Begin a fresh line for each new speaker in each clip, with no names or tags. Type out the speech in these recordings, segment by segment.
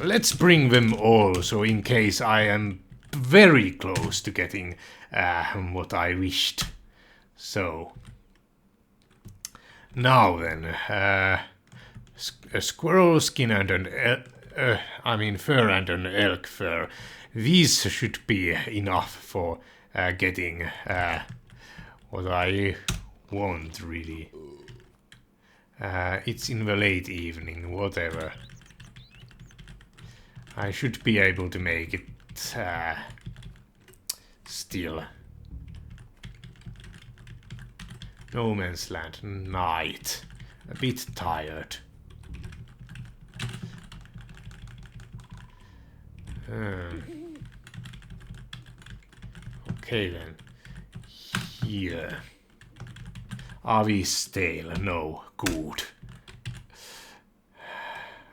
let's bring them all, so in case I am very close to getting what I wished. So, now then, a squirrel skin and an fur and an elk fur. These should be enough for getting what I want, really. It's in the late evening, whatever. I should be able to make it still. No Man's Land, night. A bit tired. Okay then. Here. Are we stale? No. Good.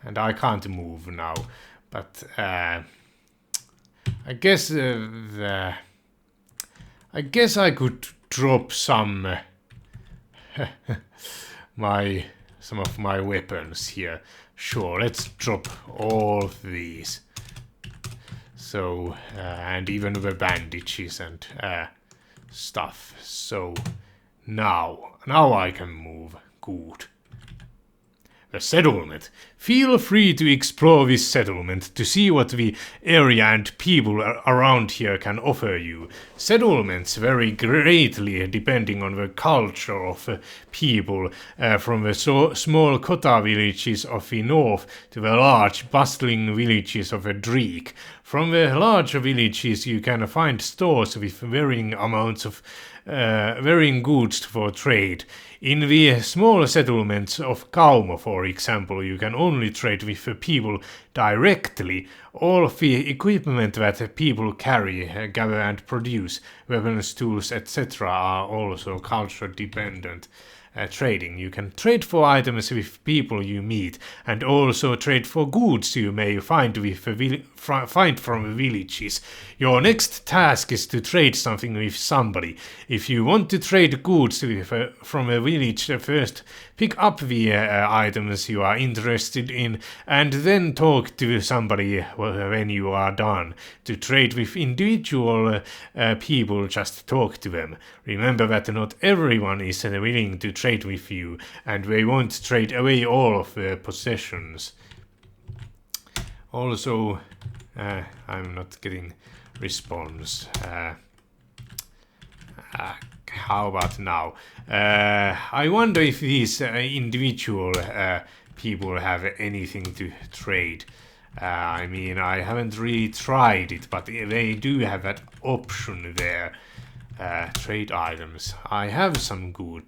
And I can't move now. But I guess I could drop some some of my weapons here. Sure, let's drop all of these. So and even the bandages and stuff. So now I can move. Good. The settlement. Feel free to explore this settlement to see what the area and people around here can offer you. Settlements vary greatly depending on the culture of people, from the small Kota villages of the north to the large bustling villages of the Dreek. From the larger villages you can find stores with varying amounts of varying goods for trade. In the small settlements of Kaumo, for example, you can only trade with the people directly. All of the equipment that people carry, gather and produce, weapons, tools, etc. are also culture dependent. Trading. You can trade for items with people you meet, and also trade for goods you may find find from the villages. Your next task is to trade something with somebody. If you want to trade goods from a village, first pick up the items you are interested in, and then talk to somebody when you are done. To trade with individual people, just talk to them. Remember that not everyone is willing to trade with you, and they won't trade away all of their possessions. Also, I'm not getting response. How about now? I wonder if these individual people have anything to trade. I mean, I haven't really tried it, but they do have that option there. Trade items. I have some goods.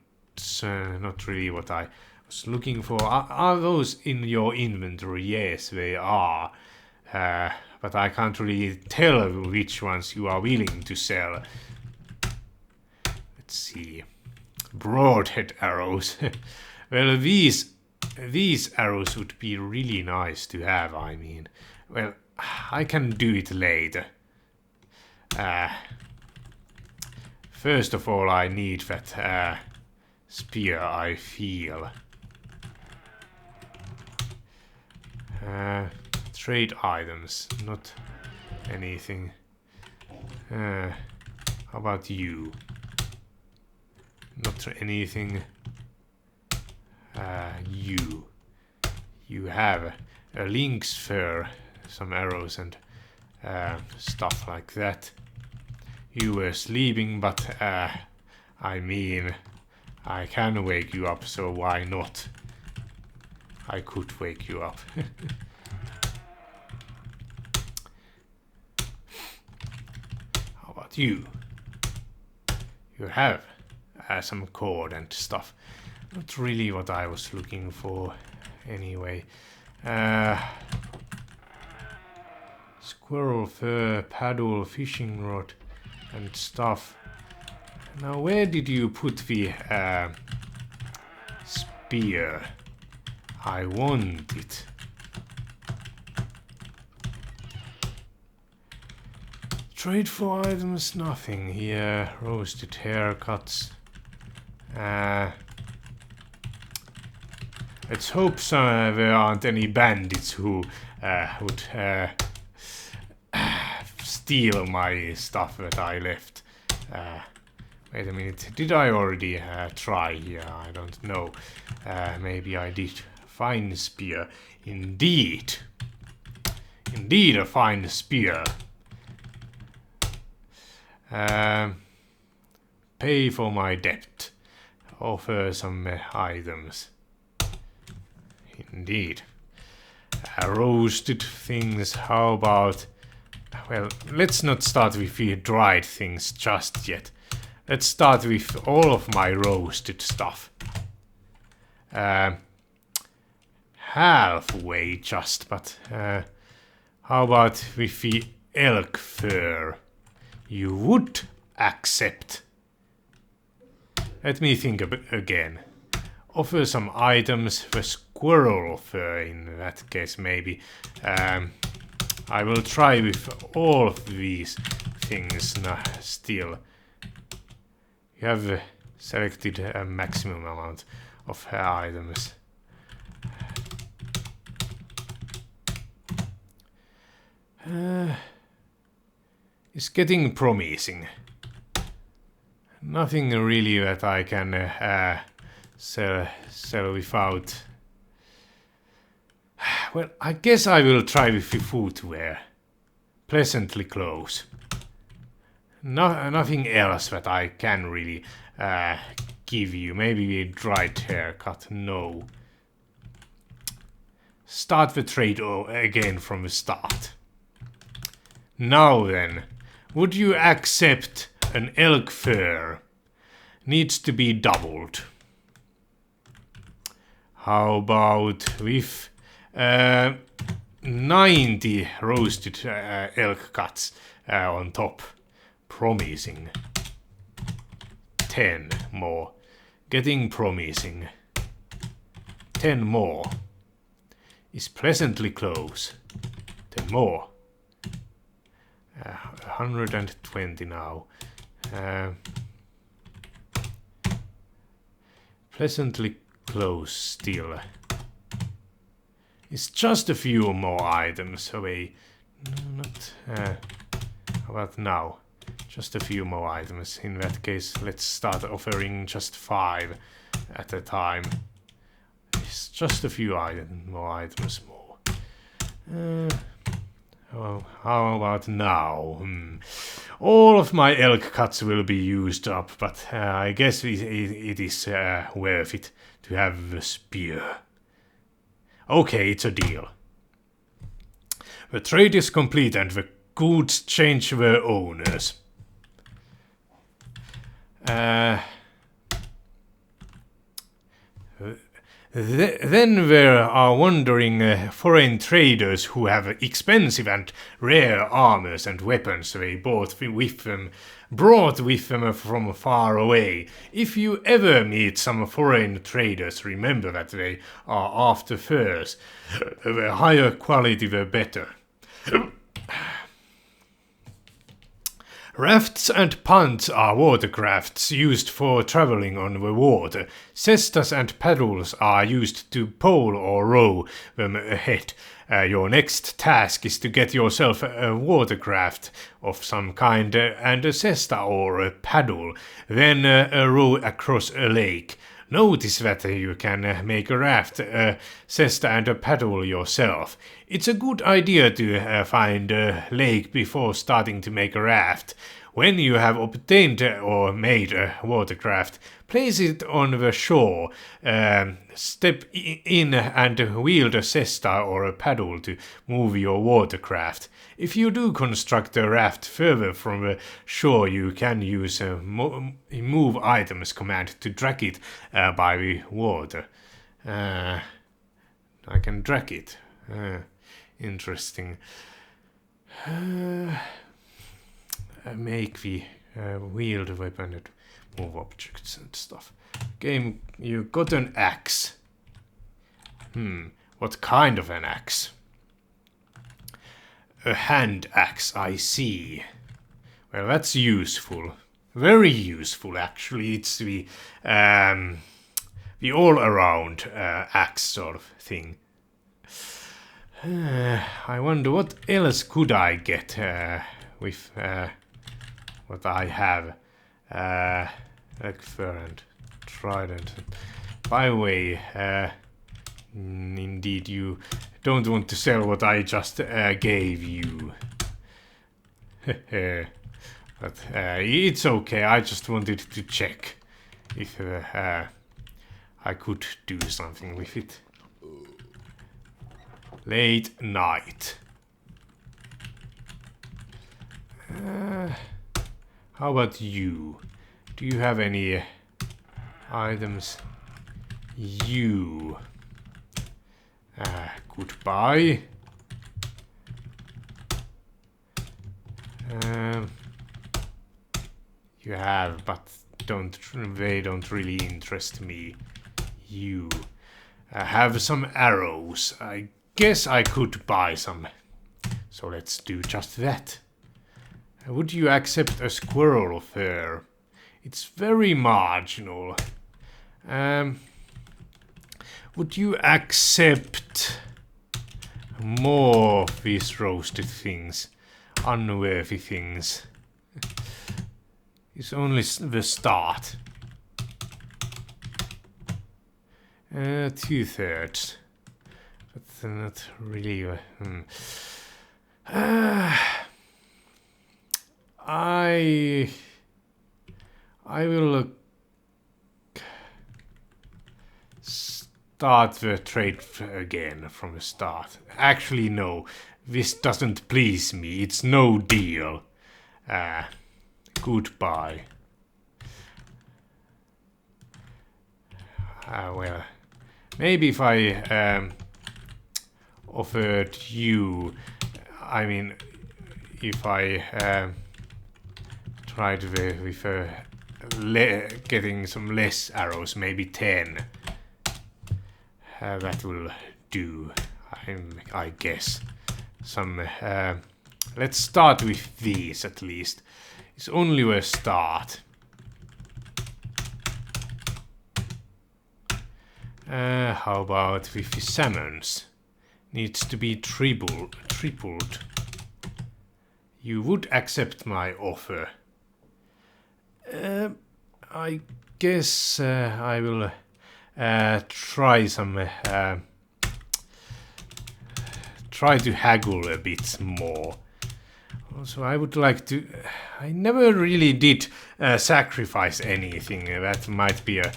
Not really what I was looking for. Are those in your inventory? Yes, they are. But I can't really tell which ones you are willing to sell. Let's see. Broadhead arrows. Well, these arrows would be really nice to have, I mean. Well, I can do it later. First of all, I need that spear, I feel. Trade items, not anything. How about you? Not anything. You have a lynx fur, some arrows and stuff like that. You were sleeping, but I mean, I can wake you up, so why not? I could wake you up. How about you? You have some cord and stuff. Not really what I was looking for anyway. Squirrel fur, paddle, fishing rod and stuff. Now where did you put the spear? I want it. Trade for items, nothing here. Roasted haircuts. Let's hope there aren't any bandits who would steal my stuff that I left. Wait a minute, did I already try here? I don't know. Maybe I did. Fine spear. Indeed. Indeed a fine spear. Pay for my debt. Offer some items. Indeed. Roasted things, how about... Well, let's not start with the dried things just yet. Let's start with all of my roasted stuff. Halfway just, but how about with the elk fur? You would accept. Let me think again. Offer some items, the squirrel fur in that case maybe. I will try with all of these things still. You have selected a maximum amount of items. It's getting promising. Nothing really that I can sell without. Well, I guess I will try with the footwear. Pleasantly close. Nothing else that I can really give you. Maybe a dried haircut. No. Start the trade again from the start. Now then, would you accept an elk fur? Needs to be doubled. How about with 90 roasted elk cuts on top? Promising. 10 more. Getting promising. 10 more. Is pleasantly close. 10 more. 120 now. Pleasantly close still. It's just a few more items away. Not. How about now? Just a few more items. In that case, let's start offering just 5 at a time. It's just a few more items more. How about now? All of my elk cuts will be used up, but I guess it is worth it to have the spear. Okay, it's a deal. The trade is complete and the goods change their owners. Then there are wandering foreign traders who have expensive and rare armors and weapons they brought with them from far away. If you ever meet some foreign traders, remember that they are after furs. The higher quality, the better. Rafts and punts are watercrafts used for traveling on the water. Cestas and paddles are used to pole or row them ahead. Your next task is to get yourself a watercraft of some kind and a cesta or a paddle, then row across a lake. Notice that you can make a raft, a cesta and a paddle yourself. It's a good idea to find a lake before starting to make a raft. When you have obtained or made a watercraft, place it on the shore. Step in and wield a cesta or a paddle to move your watercraft. If you do construct a raft further from the shore, you can use a move items command to drag it by the water. I can drag it. Interesting. Make the wield weapon and move objects and stuff. Game, you got an axe. What kind of an axe? A hand axe, I see. Well, that's useful. Very useful, actually. It's the the all-around axe sort of thing. I wonder what else could I get with what I have. Fur and trident. By the way, indeed you don't want to sell what I just gave you. But it's okay, I just wanted to check if I could do something with it. Late night. How about you? Do you have any items? You. Goodbye. You have, but they don't really interest me. You. Have some arrows. I guess I could buy some. So let's do just that. Would you accept a squirrel fur? It's very marginal. Would you accept more of these roasted things? Unworthy things. It's only the start. 2/3. But not really. I will start the trade again from the start. Actually, no. This doesn't please me. It's no deal. Goodbye. Well, maybe if I offered you, I mean, if I tried with getting some less arrows, maybe 10, that will do, I guess. Some. Let's start with these at least. It's only a start. How about with the salmons? Needs to be tripled. You would accept my offer. I guess I will try to haggle a bit more. Also, I would like to. I never really did sacrifice anything. That might be a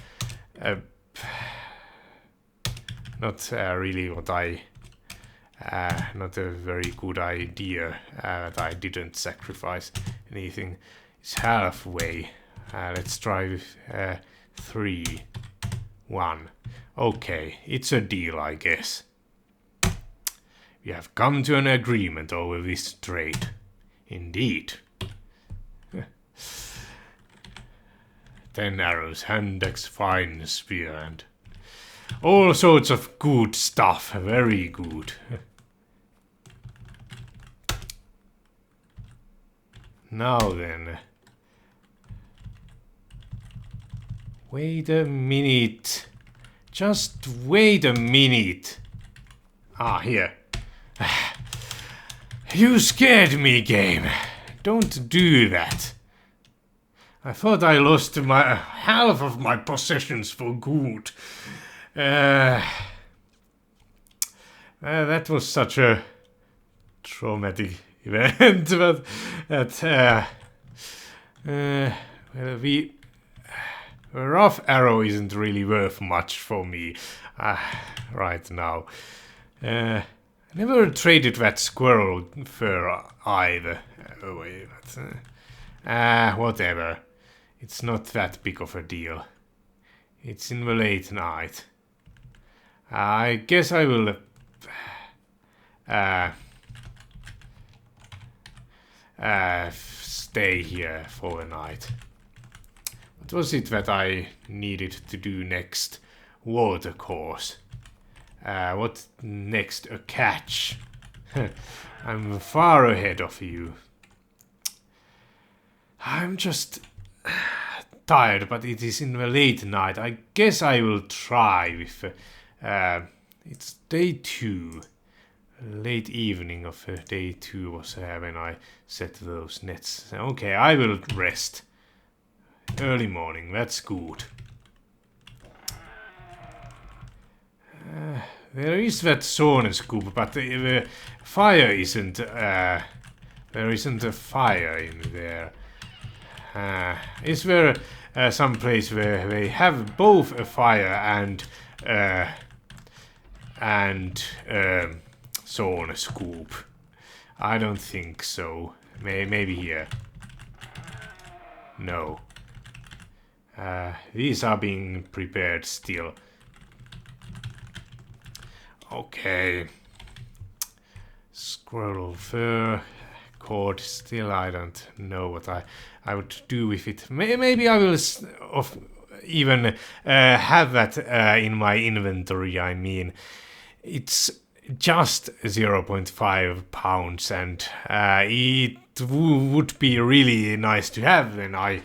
not really what I. Not a very good idea that I didn't sacrifice anything. It's halfway. Let's try with 3, 1. Okay, it's a deal, I guess. We have come to an agreement over this trade. Indeed. 10 arrows, hand axe, fine spear, and all sorts of good stuff. Very good. Now then. Wait a minute. Just wait a minute. Ah, here. You scared me, game. Don't do that. I thought I lost half of my possessions for good. That was such a traumatic event, but well, the rough arrow isn't really worth much for me right now. Never traded that squirrel fur either. Whatever. It's not that big of a deal. It's in the late night. I guess I will stay here for a night. What was it that I needed to do next? Water course. What next? A catch. I'm far ahead of you. I'm just tired, but it is in the late night. I guess I will try with... it's day 2. Late evening of day 2 was when I set those nets. Okay, I will rest. Early morning, that's good. There is that sauna scoop, but the fire isn't... there isn't a fire in there. Is there some place where they have both a fire and sauna scoop? I don't think so. Maybe here. No. These are being prepared still. Okay. Squirrel fur. Cord. Still I don't know what I would do with it. Maybe I will even have that in my inventory. I mean, it's just 0.5 pounds, and it would be really nice to have when I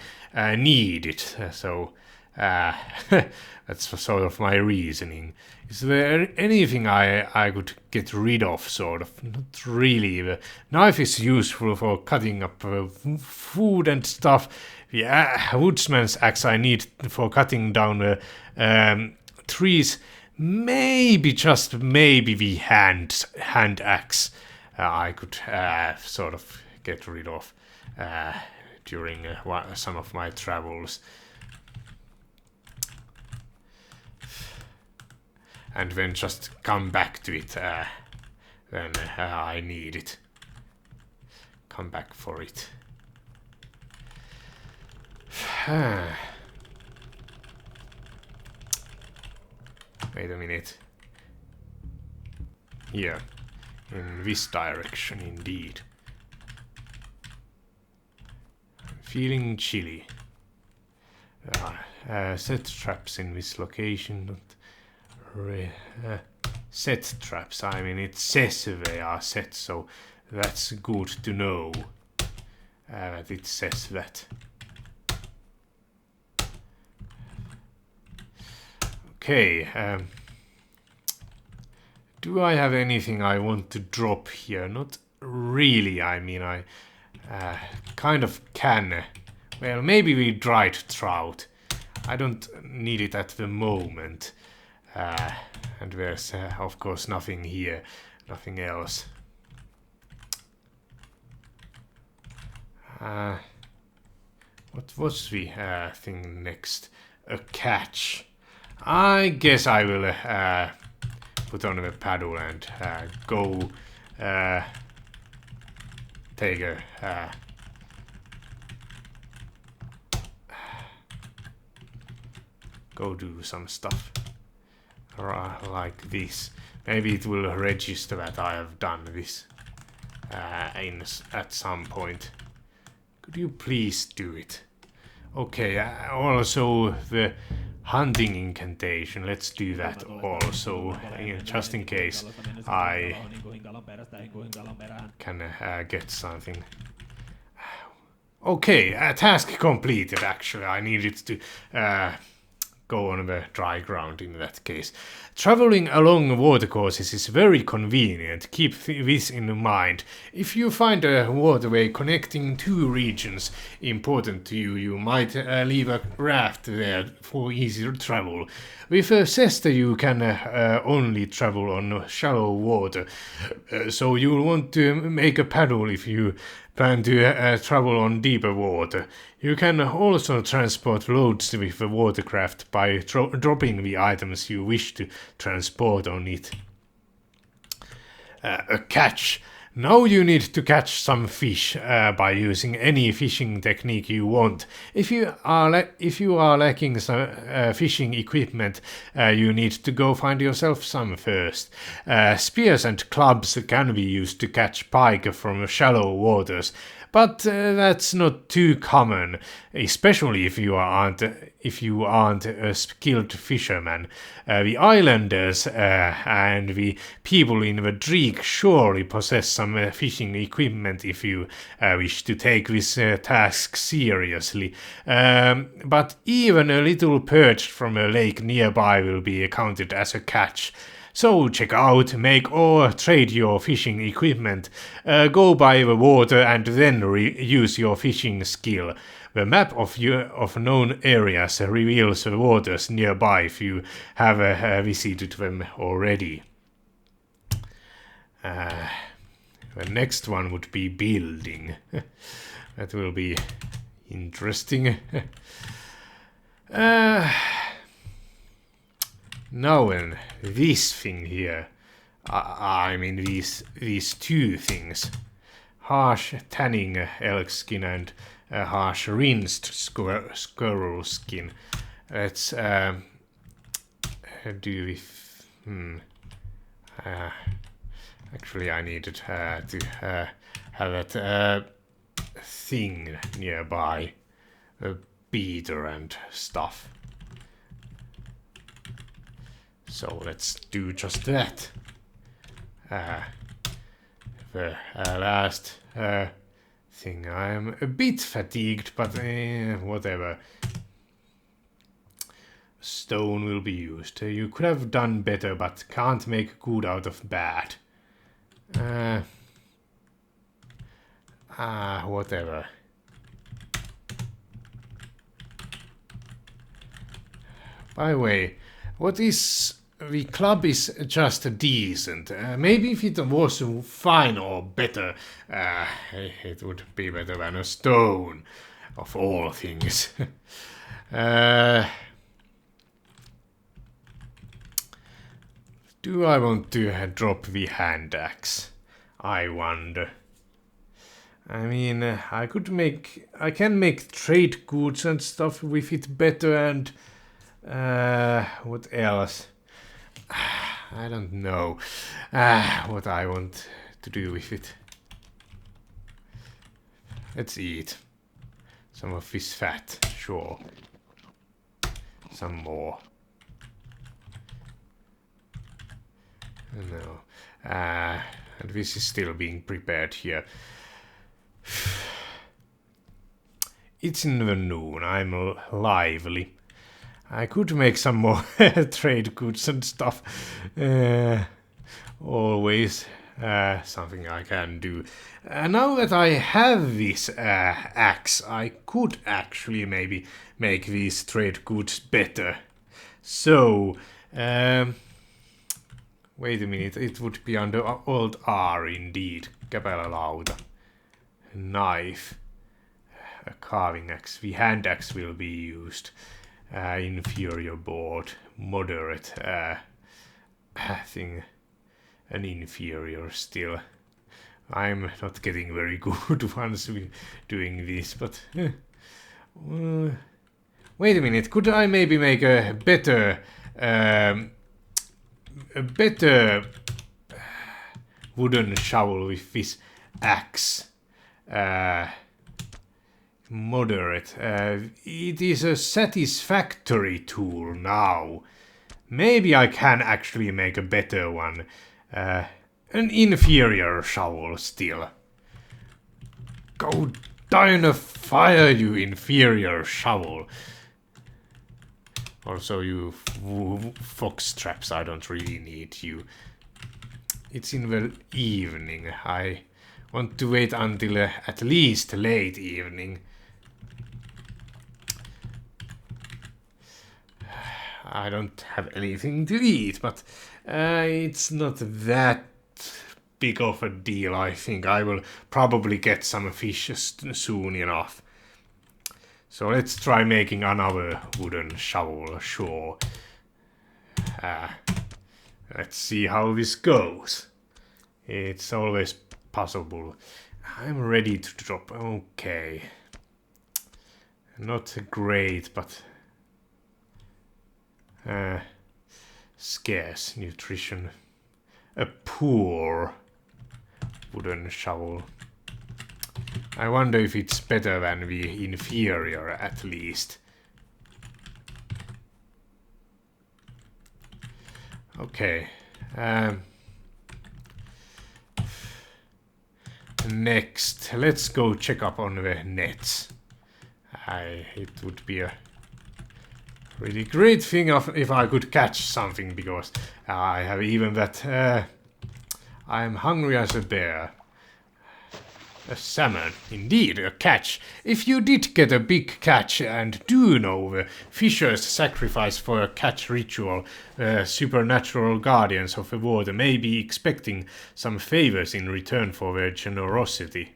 need it. So that's sort of my reasoning. Is there anything I could get rid of, sort of? Not really. The knife is useful for cutting up food and stuff. The woodsman's axe I need for cutting down the trees. Maybe, just maybe, the hand axe I could sort of get rid of during some of my travels. And then just come back to it when I need it. Come back for it. Wait a minute. Here. In this direction, indeed. I'm feeling chilly. Set traps in this location. Set traps, I mean, it says they are set, so that's good to know that it says that. Okay, do I have anything I want to drop here? Not really, I mean, I kind of can. Well, maybe we dried trout. I don't need it at the moment. And there's, of course, nothing here, nothing else. What was the thing next? A catch. I guess I will put on the paddle and go take a go do some stuff. Like this. Maybe it will register that I have done this at some point. Could you please do it? Okay, also the hunting incantation. Let's do that also, just in case I can get something. Okay, task completed actually. I needed to go on the dry ground in that case. Traveling along watercourses is very convenient. Keep this in mind. If you find a waterway connecting two regions important to you, you might leave a raft there for easier travel. With a cesta you can only travel on shallow water, so you'll want to make a paddle if you plan to travel on deeper water. You can also transport loads with the watercraft by dropping the items you wish to transport on it. A catch. Now you need to catch some fish by using any fishing technique you want. If you are lacking some fishing equipment, you need to go find yourself some first. Spears and clubs can be used to catch pike from shallow waters, but that's not too common, especially if you aren't a skilled fisherman. The islanders and the people in the Dreek surely possess some fishing equipment if you wish to take this task seriously. But even a little perch from a lake nearby will be counted as a catch. So check out, make or trade your fishing equipment, go by the water and then use your fishing skill. The map of known areas reveals the waters nearby if you have visited them already. The next one would be building. That will be interesting. Now then, this thing here, I mean these two things, harsh tanning elk skin and harsh rinsed squirrel skin. Let's do with, actually I needed to have that thing nearby, a beater and stuff. So let's do just that. The last thing, I am a bit fatigued, but whatever. Stone will be used. You could have done better, but can't make good out of bad. Whatever. By the way, what is... The club is just decent. Maybe if it was fine or better, it would be better than a stone, of all things. Do I want to drop the hand axe? I wonder. I mean, I can make trade goods and stuff with it better, and what else? I don't know what I want to do with it. Let's eat some of this fat, sure. Some more. No. And this is still being prepared here. It's in the noon, I'm lively. I could make some more trade goods and stuff. Always something I can do. Now that I have this axe, I could actually maybe make these trade goods better. So, wait a minute, it would be under Alt R indeed. Käpälälauta. Knife. A carving axe. The hand axe will be used. Inferior board, moderate thing, an inferior still. I'm not getting very good once we doing this, but wait a minute, could I maybe make a better wooden shovel with this axe? Moderate. It is a satisfactory tool now. Maybe I can actually make a better one. An inferior shovel still. Go die in a fire, you inferior shovel. Also, you fox traps, I don't really need you. It's in the evening. I want to wait until at least late evening. I don't have anything to eat, but it's not that big of a deal, I think. I will probably get some fish soon enough. So let's try making another wooden shovel, sure. Let's see how this goes. It's always possible. I'm ready to drop. Okay. Not great, but scarce nutrition. A poor wooden shovel. I wonder if it's better than the inferior, at least. Okay. Next, let's go check up on the nets. It would be a really great thing if I could catch something, because I have even that... I'm hungry as a bear. A salmon, indeed, a catch. If you did get a big catch and do know the fishers sacrifice for a catch ritual, supernatural guardians of the water may be expecting some favors in return for their generosity.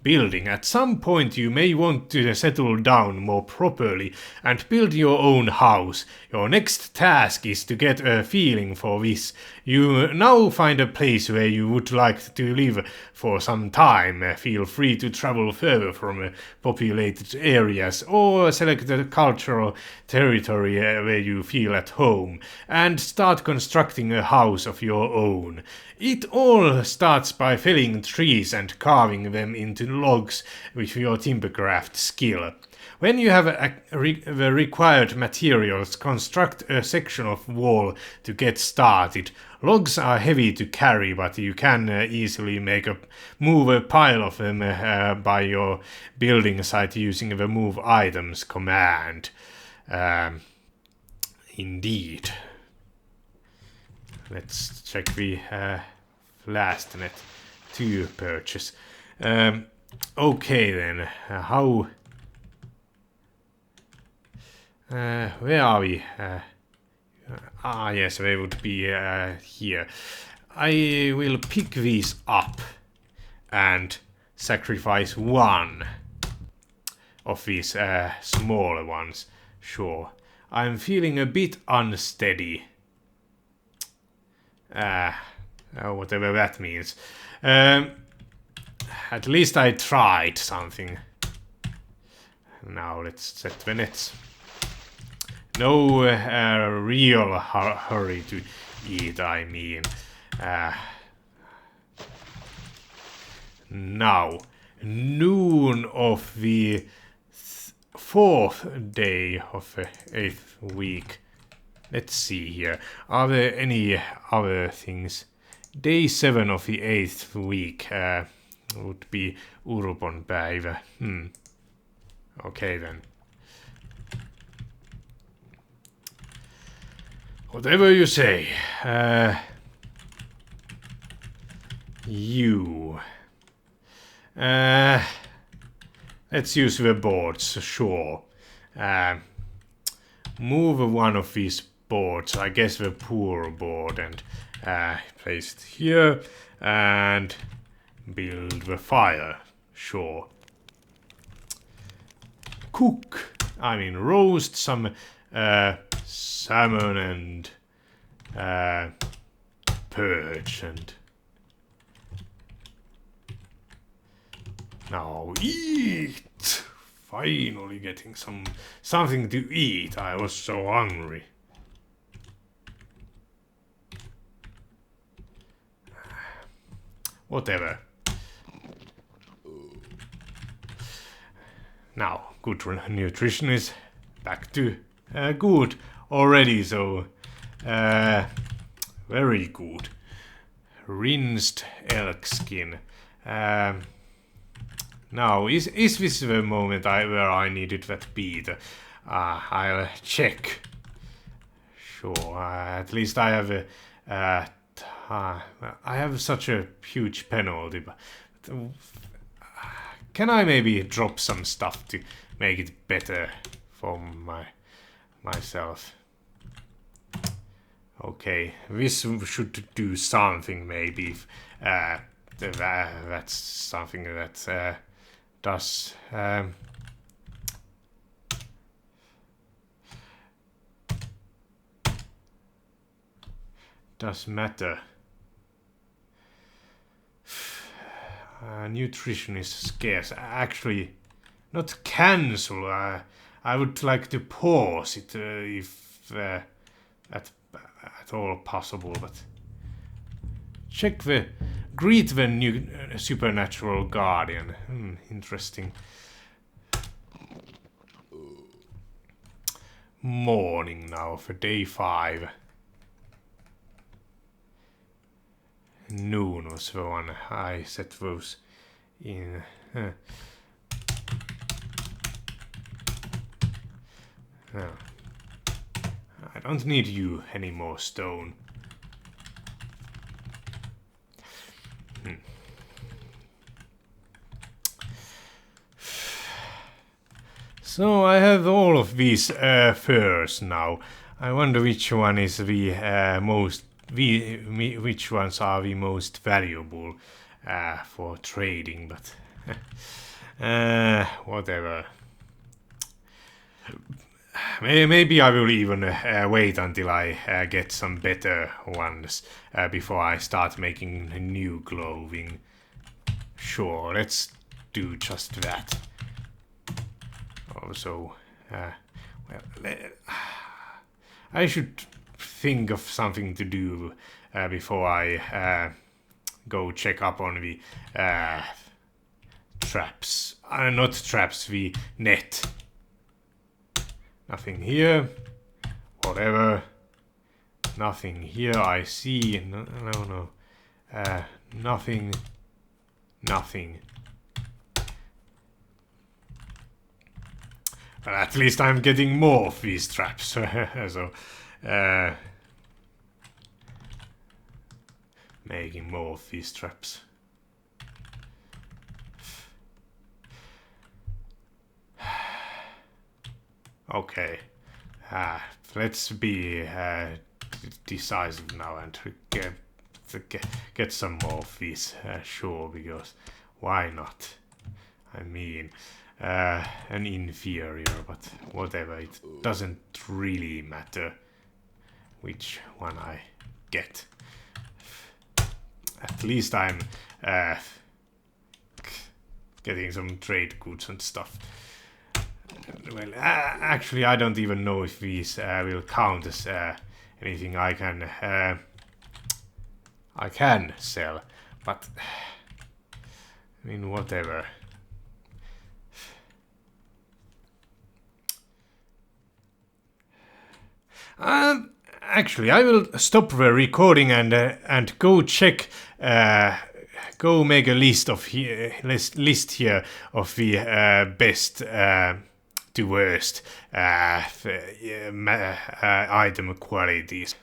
Building. At some point you may want to settle down more properly and build your own house. Your next task is to get a feeling for this. You now find a place where you would like to live for some time. Feel free to travel further from populated areas or select a cultural territory where you feel at home and start constructing a house of your own. It all starts by felling trees and carving them into logs with your timbercraft skill. When you have the required materials, construct a section of wall to get started. Logs are heavy to carry, but you can easily move a pile of them by your building site using the move items command. Indeed. Let's check the last net to purchase. Okay then, how... where are we? Yes, they would be here. I will pick these up and sacrifice one of these smaller ones. Sure. I'm feeling a bit unsteady. Whatever that means. At least I tried something. Now let's set the nets. No real hurry to eat, I mean. Now, noon of the 4th day of the 8th week. Let's see here. Are there any other things? Day 7 of the 8th week would be Urupon-päivä. Okay then. Whatever you say. You. Let's use the boards, sure. Move one of these boards, I guess the poor board, and place it here and build the fire, sure. Roast some salmon and perch and now eat. Finally getting something to eat. I was so hungry. Whatever. Now, good nutrition is back to good already, so very good. Rinsed elk skin. Now, is this the moment where I needed that beat? I'll check. Sure, at least I have I have such a huge penalty, but can I maybe drop some stuff to make it better for myself? Okay, this should do something maybe. That's something that does matter. Nutrition is scarce. Actually, not cancel. I would like to pause it if at all possible, but check the Greet the new supernatural guardian. Interesting. Morning now for day 5. Noon was the one I set those in. I don't need you anymore, stone. So I have all of these furs now. I wonder which one is the which ones are the most valuable for trading, but whatever. Maybe I will even wait until I get some better ones before I start making new clothing. Sure, let's do just that. Also, well, I should think of something to do before I go check up on the traps. Not traps, the net. Nothing here. Whatever. Nothing here, I see. No. Nothing. Nothing. Well, at least I'm getting more of these traps. So, making more of these traps. Okay. Let's be decisive now and get some more of these. Sure, because why not? I mean, an inferior, but whatever. It doesn't really matter which one I get. At least I'm getting some trade goods and stuff. Well, actually, I don't even know if these will count as anything I can sell, but I mean, whatever. Actually, I will stop the recording and go check. Go make a list of list here of the best to worst item qualities.